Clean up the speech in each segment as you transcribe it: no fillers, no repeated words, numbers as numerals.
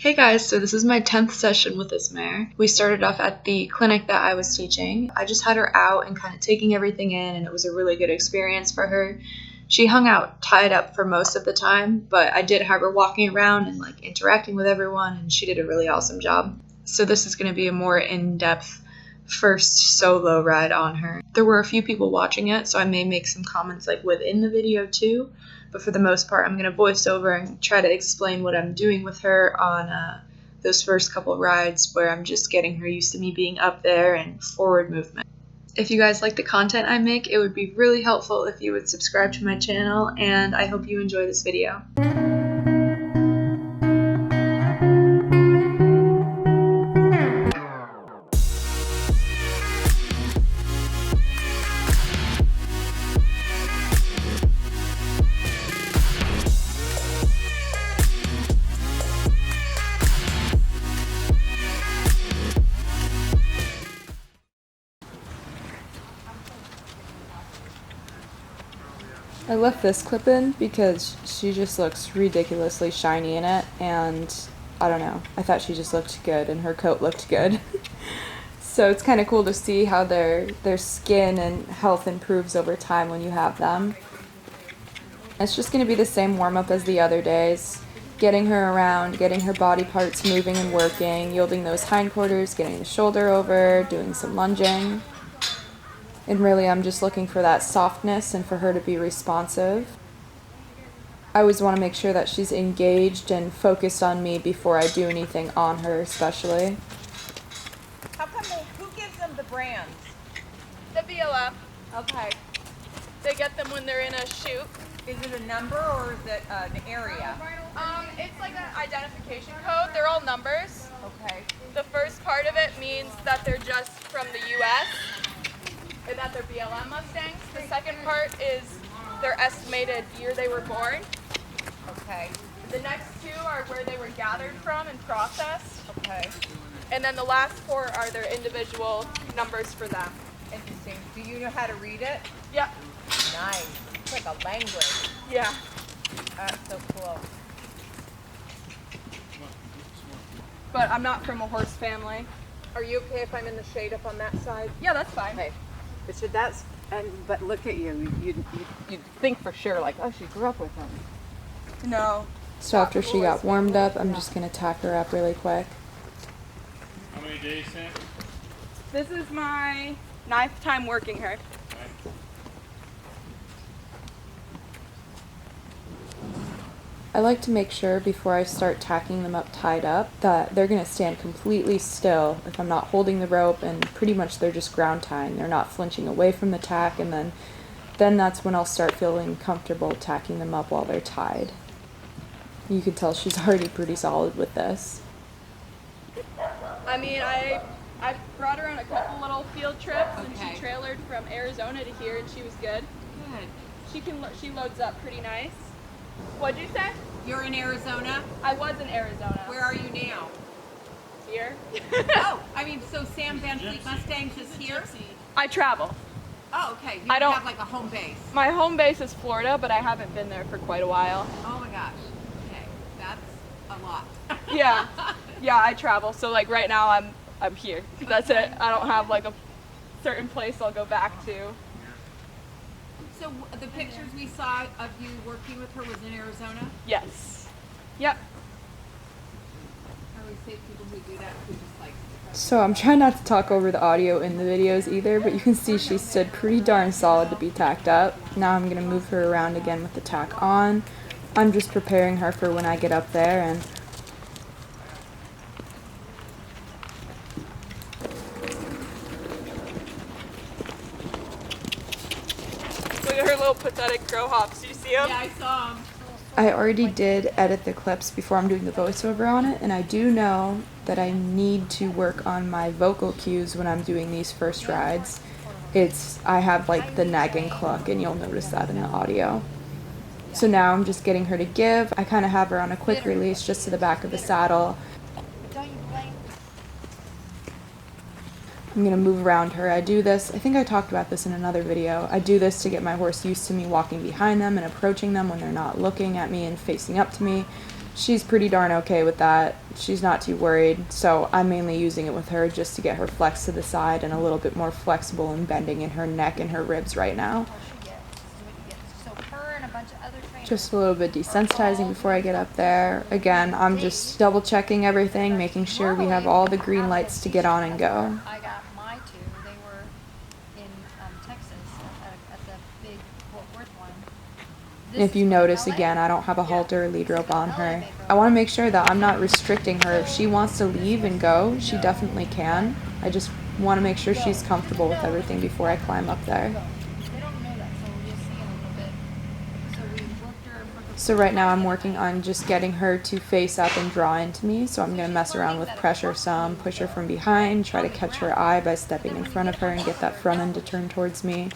Hey guys, so this is my 10th session with this mare. We started off at the clinic that I was teaching. I just had her out and kind of taking everything in, and it was a really good experience for her. She hung out tied up for most of the time, but I did have her walking around and like interacting with everyone, and she did a really awesome job. So this is going to be a more in-depth first solo ride on her. There were a few people watching it, so I may make some comments like within the video too. But for the most part, I'm going to voice over and try to explain what I'm doing with her on those first couple rides where I'm just getting her used to me being up there and forward movement. If you guys like the content I make, it would be really helpful if you would subscribe to my channel, and I hope you enjoy this video. I left this clip in because she just looks ridiculously shiny in it, and I don't know, I thought she just looked good and her coat looked good. So it's kind of cool to see how their skin and health improves over time when you have them. It's just going to be the same warm-up as the other days, getting her around, getting her body parts moving and working, yielding those hindquarters, getting the shoulder over, doing some lunging. And really, I'm just looking for that softness and for her to be responsive. I always want to make sure that she's engaged and focused on me before I do anything on her, especially. How come who gives them the brands? The VLF. Okay. They get them when they're in a chute. Is it a number or is it an area? It's like an identification code. They're all numbers. Okay. The first part of it means that they're just from the U.S. and that they're BLM Mustangs. The second part is their estimated year they were born. Okay. The next two are where they were gathered from and processed. Okay. And then the last four are their individual numbers for them. Interesting. Do you know how to read it? Yep. Nice. It's like a language. Yeah. That's so cool. But I'm not from a horse family. Are you okay if I'm in the shade up on that side? Yeah, that's fine. Okay. So that's, but look at you. You'd think for sure, like, oh, she grew up with them. No. So after she got warmed up, I'm just going to tack her up really quick. How many days in? This is my 9th time working her. I like to make sure before I start tacking them up tied up that they're going to stand completely still if I'm not holding the rope, and pretty much they're just ground tying. They're not flinching away from the tack, and then that's when I'll start feeling comfortable tacking them up while they're tied. You can tell she's already pretty solid with this. I mean, I brought her on a couple little field trips, and Okay. she trailered from Arizona to here, and she was good. Good. She loads up pretty nice. What'd you say? You're in Arizona? I was in Arizona. Where are you now? Here? Oh, I mean, so Sam VanFleet Mustangs is here? I travel. Oh, okay. You I don't- have like a home base. My home base is Florida, but I haven't been there for quite a while. Oh my gosh. Okay. That's a lot. Yeah. Yeah, I travel. So like right now I'm here. That's it. I don't have like a certain place I'll go back to. So the pictures we saw of you working with her was in Arizona? Yes. Yep. I always say people who do that who just like... So I'm trying not to talk over the audio in the videos either, but you can see she stood pretty darn solid to be tacked up. Now I'm going to move her around again with the tack on. I'm just preparing her for when I get up there, and Look at her little pathetic crow hops. Do you see them? Yeah, I saw them. I already did edit the clips before I'm doing the voiceover on it, and I do know that I need to work on my vocal cues when I'm doing these first rides. I have like the nagging cluck, and you'll notice that in the audio. So now I'm just getting her to give. I kind of have her on a quick release just to the back of the saddle. I'm going to move around her. I do this, I think I talked about this in another video. I do this to get my horse used to me walking behind them and approaching them when they're not looking at me and facing up to me. she's pretty darn okay with that. She's not too worried, so I'm mainly using it with her just to get her flexed to the side and a little bit more flexible and bending in her neck and her ribs right now. Just a little bit desensitizing before I get up there. Again, I'm just double checking everything, making sure we have all the green lights to get on and go. I got my two. They were in Texas at the big Fort Worth one. If you notice, again, I don't have a halter or lead rope on her. I want to make sure that I'm not restricting her. If she wants to leave and go, she definitely can. I just want to make sure she's comfortable with everything before I climb up there. They don't know that, so we'll see in a little bit. So we worked her for So right now I'm working on just getting her to face up and draw into me. So I'm going to mess around with pressure some, push her from behind, try to catch her eye by stepping in front of her and get that front end to turn towards me.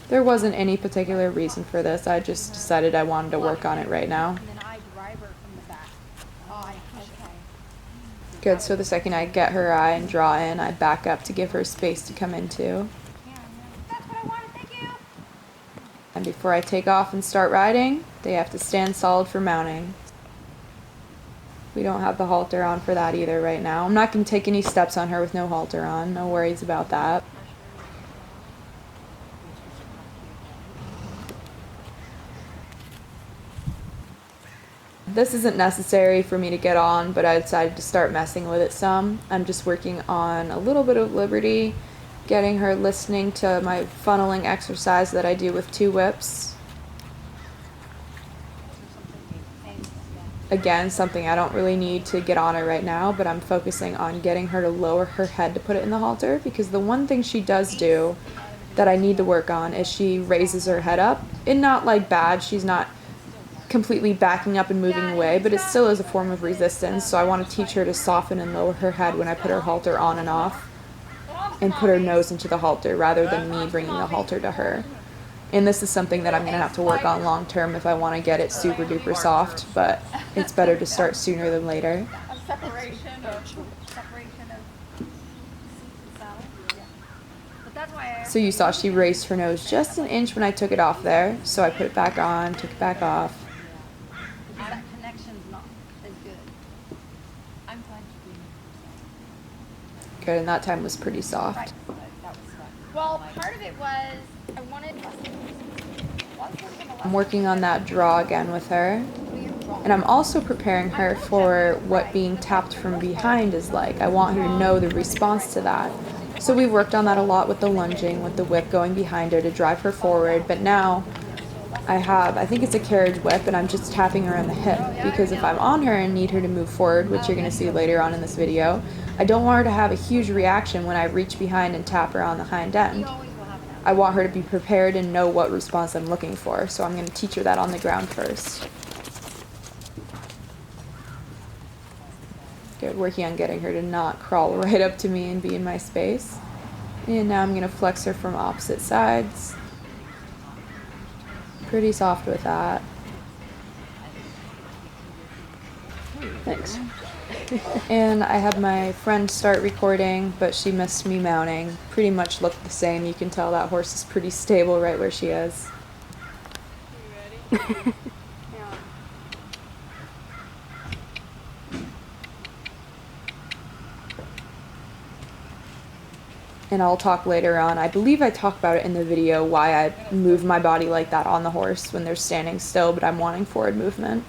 There wasn't any particular reason for this. I just decided I wanted to work on it right now. and then I drive her from the back. Oh, I push her. Good, so the second I get her eye and draw in, I back up to give her space to come into. That's what I wanted. Thank you. And before I take off and start riding, they have to stand solid for mounting. We don't have the halter on for that either right now. I'm not going to take any steps on her with no halter on. No worries about that. This isn't necessary for me to get on, but I decided to start messing with it some. I'm just working on a little bit of liberty, getting her listening to my funneling exercise that I do with 2 whips. Again, something I don't really need to get on her right now, but I'm focusing on getting her to lower her head to put it in the halter, because the one thing she does do that I need to work on is she raises her head up. And not like bad, she's not completely backing up and moving away, but it still is a form of resistance, so I want to teach her to soften and lower her head when I put her halter on and off, and put her nose into the halter rather than me bringing the halter to her. And this is something that I'm going to have to work on long term if I want to get it super duper soft, but it's better to start sooner than later. Separation of seat and saddle. Yeah. But that's why So you saw she raised her nose just an inch when I took it off there, so I put it back on, took it back off. that connection's not as good. I'm glad you did. Good, and that time was pretty soft. Well, part of it was I wanted. I'm working on that draw again with her. And I'm also preparing her for what being tapped from behind is like. I want her to know the response to that. So we worked on that a lot with the lunging, with the whip going behind her to drive her forward. But now I think it's a carriage whip, and I'm just tapping her on the hip. Because if I'm on her and need her to move forward, which you're going to see later on in this video, I don't want her to have a huge reaction when I reach behind and tap her on the hind end. I want her to be prepared and know what response I'm looking for. So I'm going to teach her that on the ground first. Good, working on getting her to not crawl right up to me and be in my space. And now I'm going to flex her from opposite sides. Pretty soft with that. Thanks. And I had my friend start recording, but she missed me mounting. Pretty much looked the same. You can tell that horse is pretty stable right where she is. You ready? And I'll talk later on. I believe I talk about it in the video why I move my body like that on the horse when they're standing still, but I'm wanting forward movement.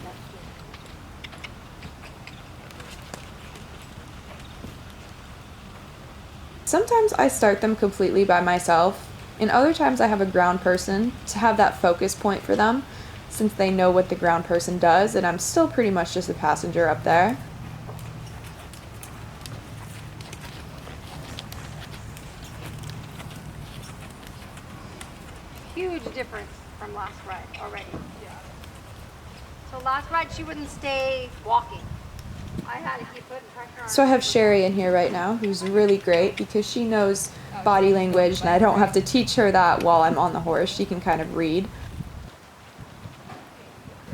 Sometimes I start them completely by myself, and other times I have a ground person to have that focus point for them, since they know what the ground person does, and I'm still pretty much just a passenger up there. Huge difference from last ride already. Yeah. So last ride she wouldn't stay walking. I had to keep putting pressure on So I have Sherry in here right now, who's really great because she knows body language, and I don't have to teach her that while I'm on the horse. She can kind of read.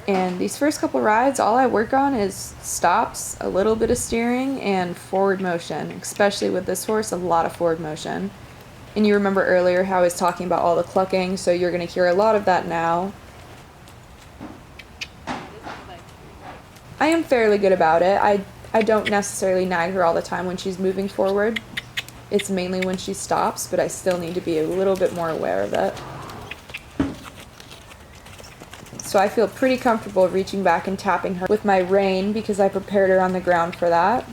And these first couple rides, all I work on is stops, a little bit of steering, and forward motion. Especially with this horse, a lot of forward motion. And you remember earlier how I was talking about all the clucking, so you're going to hear a lot of that now. I am fairly good about it. I don't necessarily nag her all the time when she's moving forward. It's mainly when she stops, but I still need to be a little bit more aware of it. So I feel pretty comfortable reaching back and tapping her with my rein because I prepared her on the ground for that.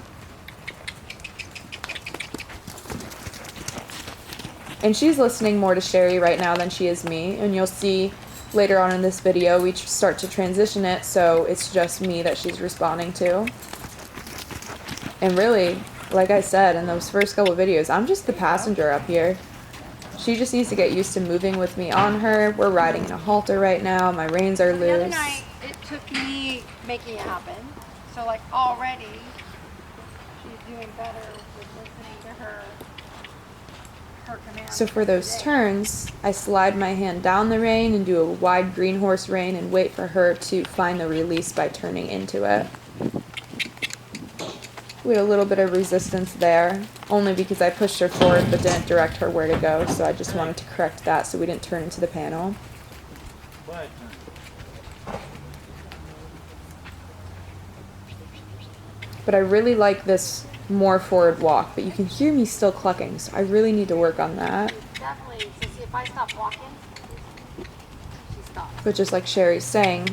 And she's listening more to Sherry right now than she is me, and you'll see later on in this video we start to transition it so it's just me that she's responding to. And really, like I said in those first couple videos, I'm just the passenger up here. She just needs to get used to moving with me on her. We're riding in a halter right now. My reins are The other loose. night, it took me making it happen. So like already, she's doing better with listening to her commands. So for those today. turns, I slide my hand down the rein and do a wide green horse rein and wait for her to find the release by turning into it. We had a little bit of resistance there, only because I pushed her forward but didn't direct her where to go, so I just wanted to correct that so we didn't turn into the panel. But I really like this more forward walk, but you can hear me still clucking, so I really need to work on that. Definitely, so see if I stop walking, she stops. But just like Sherry's saying,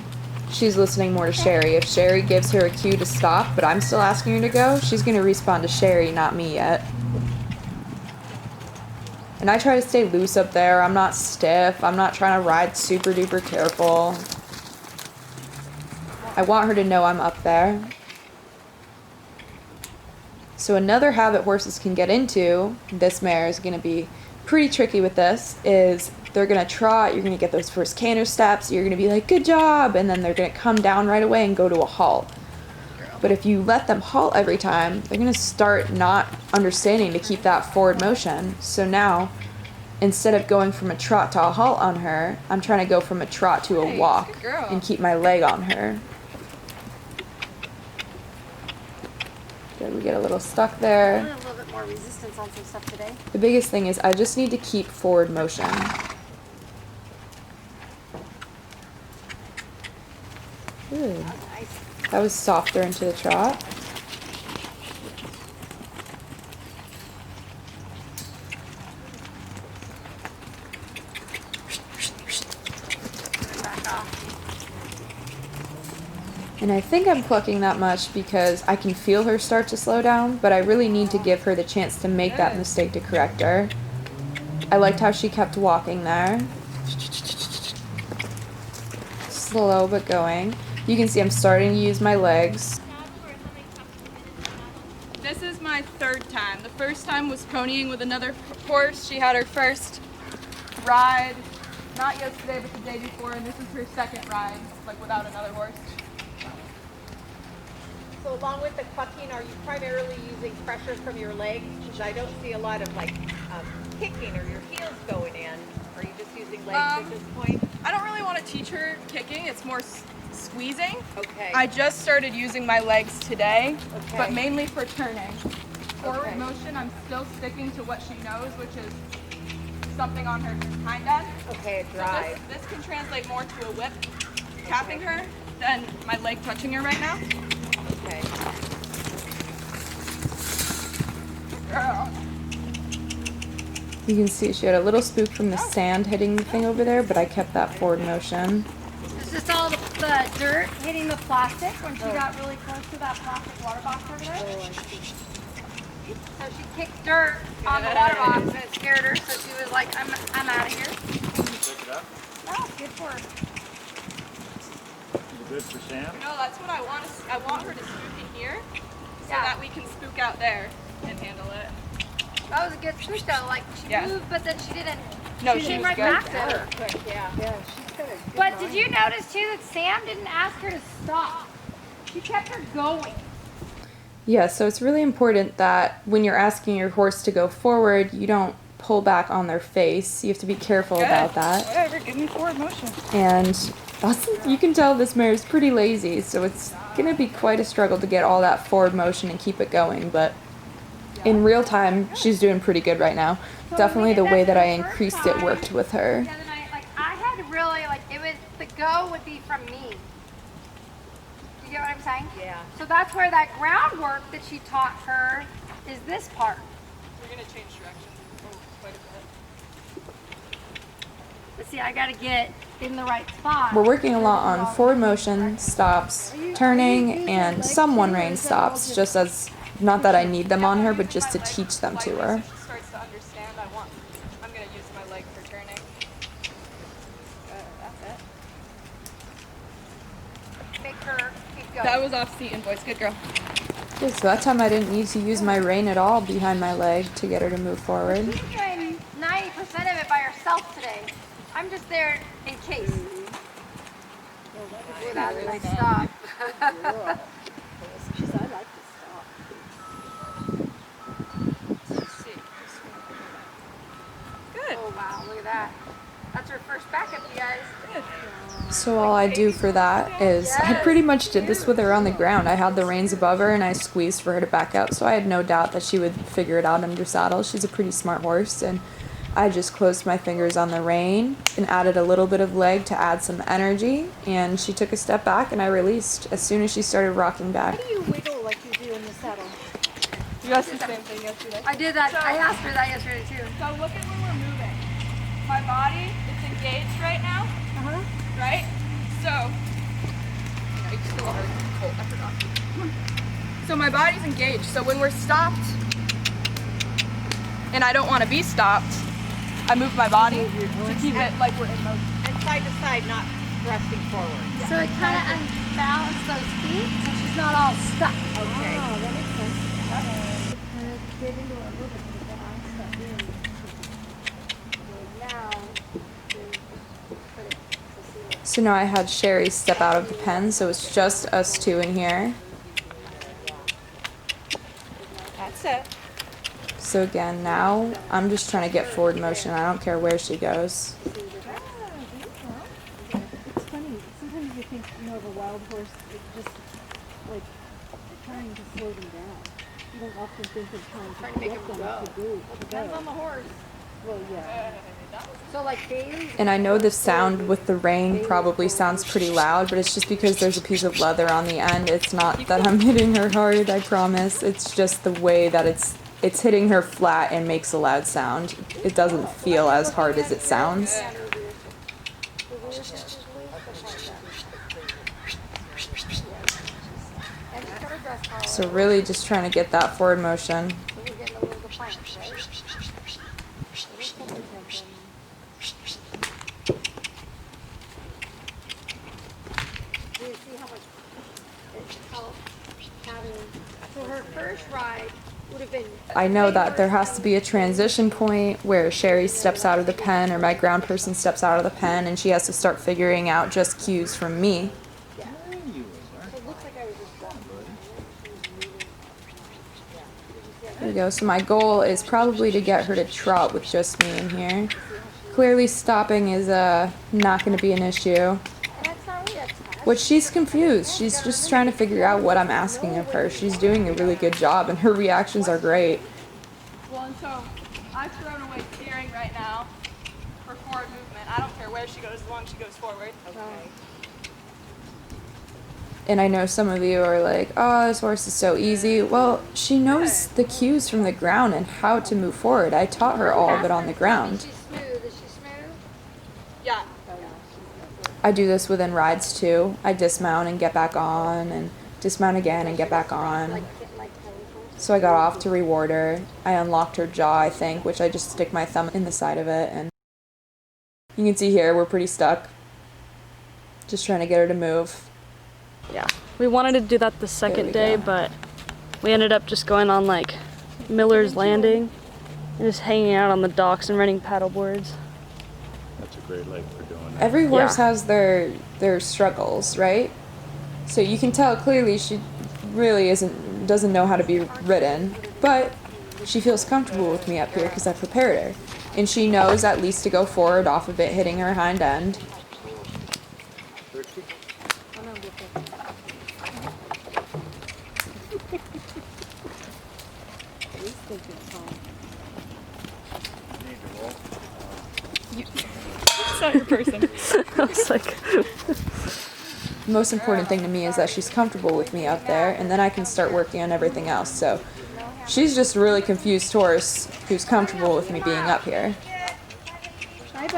she's listening more to Sherry. If Sherry gives her a cue to stop, but I'm still asking her to go, she's going to respond to Sherry, not me yet. And I try to stay loose up there. I'm not stiff. I'm not trying to ride super duper careful. I want her to know I'm up there. So another habit horses can get into, this mare is going to be pretty tricky with this, is they're going to trot, you're going to get those first canter steps, you're going to be like, good job, and then they're going to come down right away and go to a halt. But if you let them halt every time, they're going to start not understanding to keep that forward motion. So now, instead of going from a trot to a halt on her, I'm trying to go from a trot to a walk and keep my leg on her. Good, we get a little stuck I there. wanted a little bit more resistance on some stuff today. The biggest thing is I just need to keep forward motion. Good. Nice. That was softer into the trot. Back off. And I think I'm clucking that much because I can feel her start to slow down, but I really need to give her the chance to make that mistake to correct her. I liked how she kept walking there. Slow but going. You can see I'm starting to use my legs. This is my third time. The first time was ponying with another horse. She had her first ride, not yesterday, but the day before, and this is her second ride, like without another horse. So along with the clucking, are you primarily using pressure from your legs? Because I don't see a lot of like kicking or your heels going in. Are you just using legs at this point? I don't really want to teach her kicking. It's more squeezing. Okay. I just started using my legs today, Okay. but mainly for turning. Forward Okay. motion, I'm still sticking to what she knows, which is something on her hind end. Okay, So drive. this can translate more to a whip, tapping her, than my leg touching her right now. Okay. Girl. You can see she had a little spook from the sand hitting the thing over there, but I kept that forward motion. It's just all the dirt hitting the plastic when she got really close to that plastic water box over there. So she kicked dirt on the water box and it scared her, so she was like, I'm out of here. Pick it up. Oh, good for her. Is it good for Sam? No, that's what I want. I want her to spook in here, so Yeah. that we can spook out there and handle it. That was a good spook though. Like she Yeah. moved, but then she didn't. No, she she came was right good. back to her. Yeah. Yeah, she's got a good But did mind. you notice too that Sam didn't ask her to stop? She kept her going. Yeah, so it's really important that when you're asking your horse to go forward, you don't pull back on their face. You have to be careful about that. Whatever, give me forward motion. And that's, you can tell this mare is pretty lazy, so it's going to be quite a struggle to get all that forward motion and keep it going, but in real time, she's doing pretty good right now. Definitely the way that I increased it worked with her. The other night, like I had really like it was the go would be from me. You get get what I'm saying? Yeah. So that's where that groundwork that she taught her is this part. We're gonna change direction quite a bit. But see, I gotta get in the right spot. We're working a lot on forward motion, stops, turning, and some one-rein stops, just as, not that I need them on her, but just to teach them to her. She starts to understand. I'm gonna use my leg for turning. That's it. Make her keep going. That was off seat and voice. Good girl. Okay, so that time I didn't need to use my rein at all behind my leg to get her to move forward. She's doing 90% of it by herself today. I'm just there in case. Ooh, that was a nice stop. She's, I like this stop. Good. Oh wow, look at that. That's her first backup, you guys. So all I do for that is, I pretty much did this with her on the ground. I had the reins above her and I squeezed for her to back up, so I had no doubt that she would figure it out under saddle. She's a pretty smart horse, and I just closed my fingers on the rein and added a little bit of leg to add some energy, and she took a step back and I released as soon as she started rocking back. How do you wiggle like you do in the saddle? You asked the same thing yesterday. I did that. I asked her that yesterday too. So look at when we're moving. My body is engaged right now. Right? So, you still are cold. I forgot. So my body's engaged. So when we're stopped, and I don't want to be stopped, I move my body to keep it like we're in motion. And side to side, not thrusting forward. So it kind of unbalanced those feet, so she's not all stuck. Okay. Oh, that makes sense. Get into it a little bit, but then I step in. Now, So now I had Sherry step out of the pen, so it's just us two in here. that's it. So again, now I'm just trying to get forward motion. I don't care where she goes. It's funny. Sometimes you think more of a wild horse is just like trying to slow them down. You don't often think of trying to make get them them to do. Depends on the horse. Well, yeah. So like Bailey's. And I know the sound with the rein probably sounds pretty loud, but it's just because there's a piece of leather on the end. It's not that I'm hitting her hard, I promise. It's just the way that it's hitting her flat and makes a loud sound. It doesn't feel as hard as it sounds. So really just trying to get that forward motion. So her first ride would have been. I know that there has to be a transition point where Sherry steps out of the pen or my ground person steps out of the pen and she has to start figuring out just cues from me. There we go. So my goal is probably to get her to trot with just me in here. Clearly stopping is not going to be an issue. But she's confused. She's just trying to figure out what I'm asking of her. She's doing a really good job and her reactions are great. Well, and so I've thrown away steering right now for forward movement. I don't care where she goes as long as she goes forward. Okay. And I know some of you are like, oh, this horse is so easy. Well, she knows the cues from the ground and how to move forward. I taught her all of it on the ground. She's smooth. Is she smooth? Yeah. I do this within rides too. I dismount and get back on and dismount again and get back on. So I got off to reward her. I unlocked her jaw, I think, which I just stick my thumb in the side of it. And you can see here, we're pretty stuck. Just trying to get her to move. Yeah, we wanted to do that the second day, go. but we ended up just going on like Miller's Landing and just hanging out on the docks and renting paddle boards. That's a great leg for doing that. Every horse Yeah. has their struggles, right? So you can tell clearly she really doesn't know how to be ridden, but she feels comfortable with me up here because I prepared her. And she knows at least to go forward off of it, hitting her hind end. It's not your person. I was like, The most important thing to me is that she's comfortable with me up there, and then I can start working on everything else. So she's just a really confused horse who's comfortable with me being up here.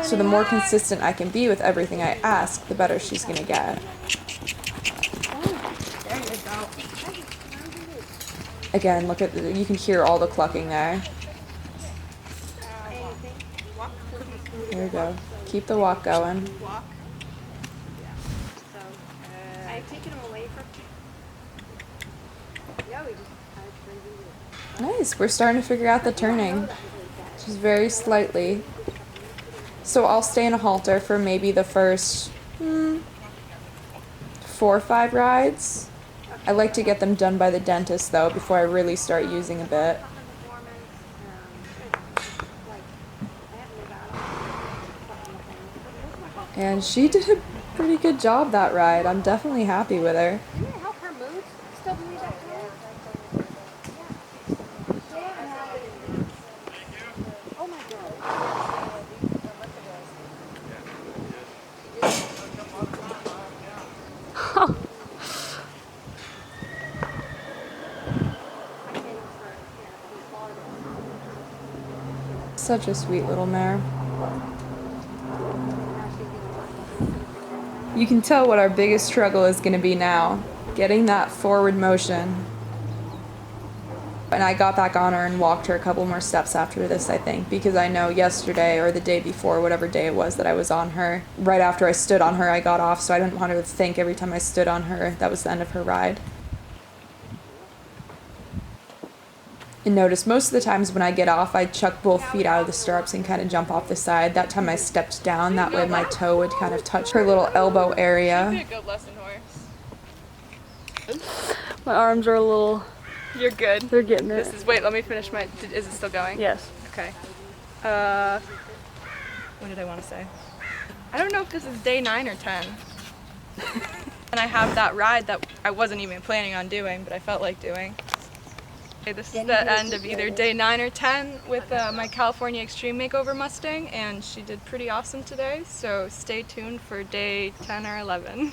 So the more consistent I can be with everything I ask, the better she's gonna get. Again, look at you can hear all the clucking there. There we go. Keep the walk going. I've taken them away from. Yeah, we just Nice. We're starting to figure out the turning. Just very slightly. So I'll stay in a halter for maybe the first 4 or 5 rides. I like to get them done by the dentist though before I really start using a bit. And she did a pretty good job that ride. I'm definitely happy with her. Didn't it help her move? Still believe that? Oh my Such a sweet little mare. You can tell what our biggest struggle is going to be now, getting that forward motion. And I got back on her and walked her a couple more steps after this, I think, because I know yesterday or the day before, whatever day it was that I was on her, right after I stood on her, I got off, so I didn't want her to think every time I stood on her that was the end of her ride. And notice most of the times when I get off, I chuck both feet out of the stirrups and kind of jump off the side. That time I stepped down, that way my toe would kind of touch her little elbow area. She'd be a good lesson horse. My arms are a little. You're good. They're getting it. This is. Wait, let me finish my. Is it still going? Yes. Okay. What did I want to say? I don't know if this is day 9 or 10. And I have that ride that I wasn't even planning on doing, but I felt like doing. Okay, this is the end of either day 9 or 10 with my California Extreme Makeover Mustang, and she did pretty awesome today, so stay tuned for day 10 or 11.